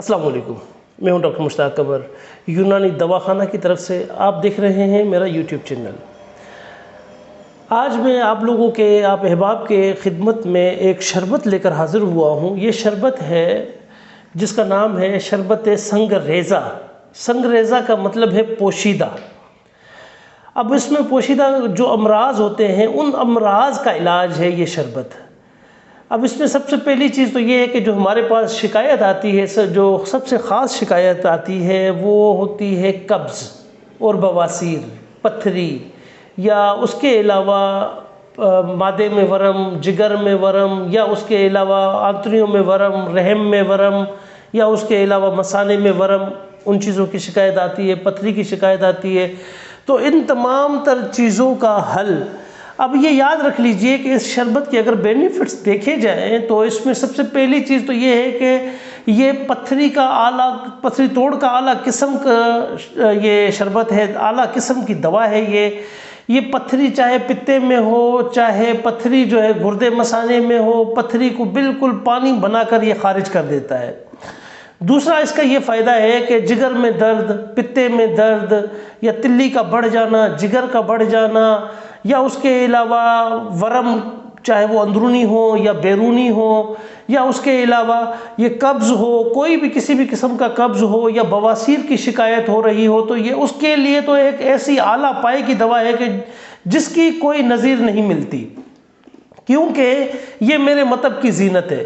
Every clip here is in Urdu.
السلام علیکم، میں ہوں ڈاکٹر مشتاق قمر، یونانی دواخانہ کی طرف سے آپ دیکھ رہے ہیں میرا یوٹیوب چینل۔ آج میں آپ لوگوں کے، آپ احباب کے خدمت میں ایک شربت لے کر حاضر ہوا ہوں۔ یہ شربت ہے جس کا نام ہے شربت سنگریزا۔ سنگریزا کا مطلب ہے پوشیدہ۔ اب اس میں پوشیدہ جو امراض ہوتے ہیں ان امراض کا علاج ہے یہ شربت۔ اب اس میں سب سے پہلی چیز تو یہ ہے کہ جو ہمارے پاس شکایت آتی ہے، جو سب سے خاص شکایت آتی ہے وہ ہوتی ہے قبض اور بواسیر، پتھری، یا اس کے علاوہ معدے میں ورم، جگر میں ورم، یا اس کے علاوہ آنتڑیوں میں ورم، رحم میں ورم، یا اس کے علاوہ مثانے میں ورم، ان چیزوں کی شکایت آتی ہے، پتھری کی شکایت آتی ہے۔ تو ان تمام تر چیزوں کا حل، اب یہ یاد رکھ لیجئے کہ اس شربت کے اگر بینیفٹس دیکھے جائیں تو اس میں سب سے پہلی چیز تو یہ ہے کہ یہ پتھری کا اعلیٰ، پتھری توڑ کا اعلیٰ قسم کا یہ شربت ہے، اعلیٰ قسم کی دوا ہے یہ پتھری چاہے پتے میں ہو، چاہے پتھری جو ہے گردے مثانے میں ہو، پتھری کو بالکل پانی بنا کر یہ خارج کر دیتا ہے۔ دوسرا اس کا یہ فائدہ ہے کہ جگر میں درد، پتے میں درد، یا تلی کا بڑھ جانا، جگر کا بڑھ جانا، یا اس کے علاوہ ورم چاہے وہ اندرونی ہو یا بیرونی ہو، یا اس کے علاوہ یہ قبض ہو، کوئی بھی کسی بھی قسم کا قبض ہو یا بواسیر کی شکایت ہو رہی ہو، تو یہ اس کے لیے تو ایک ایسی اعلیٰ پائے کی دوا ہے کہ جس کی کوئی نظیر نہیں ملتی، کیونکہ یہ میرے مطب کی زینت ہے۔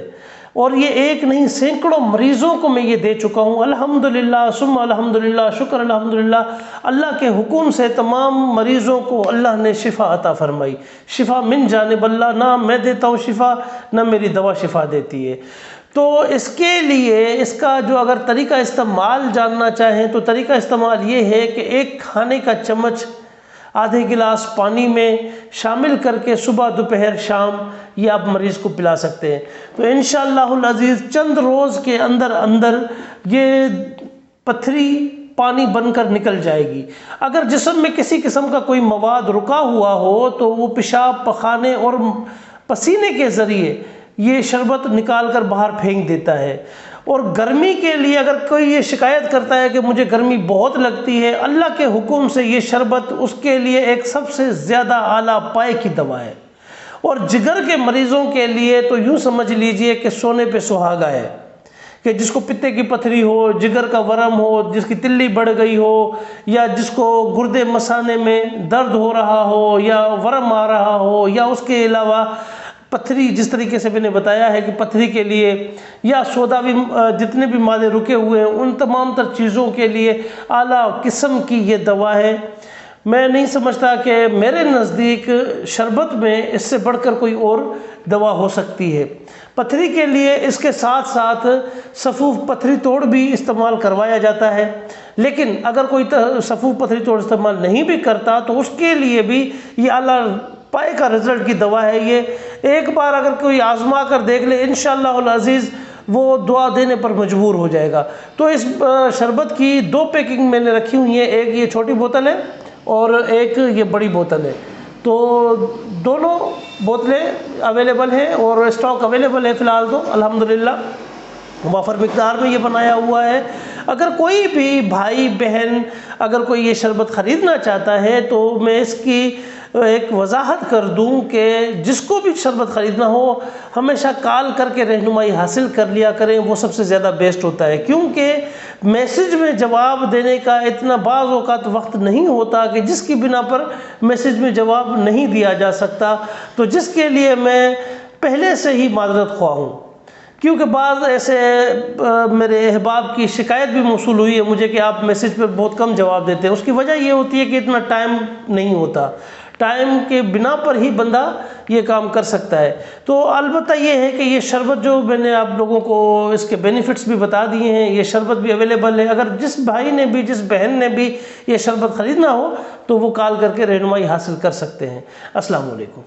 اور یہ ایک نہیں سینکڑوں مریضوں کو میں یہ دے چکا ہوں، الحمدللہ ثم الحمدللہ، شکر الحمدللہ۔ اللہ کے حکم سے تمام مریضوں کو اللہ نے شفا عطا فرمائی۔ شفا من جانب اللہ، نہ میں دیتا ہوں شفا، نہ میری دوا شفا دیتی ہے۔ تو اس کے لیے اس کا جو اگر طریقہ استعمال جاننا چاہیں تو طریقہ استعمال یہ ہے کہ ایک کھانے کا چمچ آدھے گلاس پانی میں شامل کر کے صبح، دوپہر، شام یہ آپ مریض کو پلا سکتے ہیں۔ تو انشاءاللہ العزیز چند روز کے اندر اندر یہ پتھری پانی بن کر نکل جائے گی۔ اگر جسم میں کسی قسم کا کوئی مواد رکا ہوا ہو تو وہ پیشاب، پخانے اور پسینے کے ذریعے یہ شربت نکال کر باہر پھینک دیتا ہے۔ اور گرمی کے لیے اگر کوئی یہ شکایت کرتا ہے کہ مجھے گرمی بہت لگتی ہے، اللہ کے حکم سے یہ شربت اس کے لیے ایک سب سے زیادہ اعلیٰ پائے کی دوا ہے۔ اور جگر کے مریضوں کے لیے تو یوں سمجھ لیجئے کہ سونے پہ سہاگا ہے، کہ جس کو پتے کی پتھری ہو، جگر کا ورم ہو، جس کی تلی بڑھ گئی ہو، یا جس کو گردے مثانے میں درد ہو رہا ہو، یا ورم آ رہا ہو، یا اس کے علاوہ پتھری، جس طریقے سے میں نے بتایا ہے کہ پتھری کے لیے، یا سوداوی جتنے بھی مادے رکے ہوئے ہیں، ان تمام تر چیزوں کے لیے اعلیٰ قسم کی یہ دوا ہے۔ میں نہیں سمجھتا کہ میرے نزدیک شربت میں اس سے بڑھ کر کوئی اور دوا ہو سکتی ہے۔ پتھری کے لیے اس کے ساتھ ساتھ سفوف پتھری توڑ بھی استعمال کروایا جاتا ہے، لیکن اگر کوئی سفوف پتھری توڑ استعمال نہیں بھی کرتا تو اس کے لیے بھی یہ اعلیٰ پائے کا رزلٹ کی دوا ہے۔ یہ ایک بار اگر کوئی آزما کر دیکھ لے انشاءاللہ العزیز وہ دعا دینے پر مجبور ہو جائے گا۔ تو اس شربت کی 2 پیکنگ میں نے رکھی ہوئی ہیں، ایک یہ چھوٹی بوتل ہے اور ایک یہ بڑی بوتل ہے۔ تو دونوں بوتلیں اویلیبل ہیں اور اسٹاک اویلیبل ہے فی الحال تو الحمدللہ، وافر مقدار میں یہ بنایا ہوا ہے۔ اگر کوئی بھی بھائی بہن اگر کوئی یہ شربت خریدنا چاہتا ہے تو میں اس کی ایک وضاحت کر دوں کہ جس کو بھی شربت خریدنا ہو ہمیشہ کال کر کے رہنمائی حاصل کر لیا کریں، وہ سب سے زیادہ بیسٹ ہوتا ہے، کیونکہ میسج میں جواب دینے کا اتنا بعض اوقات وقت نہیں ہوتا کہ جس کی بنا پر میسج میں جواب نہیں دیا جا سکتا، تو جس کے لیے میں پہلے سے ہی معذرت خواہ ہوں۔ کیونکہ بعض ایسے میرے احباب کی شکایت بھی موصول ہوئی ہے مجھے کہ آپ میسج پر بہت کم جواب دیتے ہیں۔ اس کی وجہ یہ ہوتی ہے کہ اتنا ٹائم نہیں ہوتا، ٹائم کے بنا پر ہی بندہ یہ کام کر سکتا ہے۔ تو البتہ یہ ہے کہ یہ شربت جو میں نے آپ لوگوں کو اس کے بینیفٹس بھی بتا دیے ہیں، یہ شربت بھی اویلیبل ہے۔ اگر جس بھائی نے بھی، جس بہن نے بھی یہ شربت خریدنا ہو تو وہ کال کر کے رہنمائی حاصل کر سکتے ہیں۔ السلام علیکم۔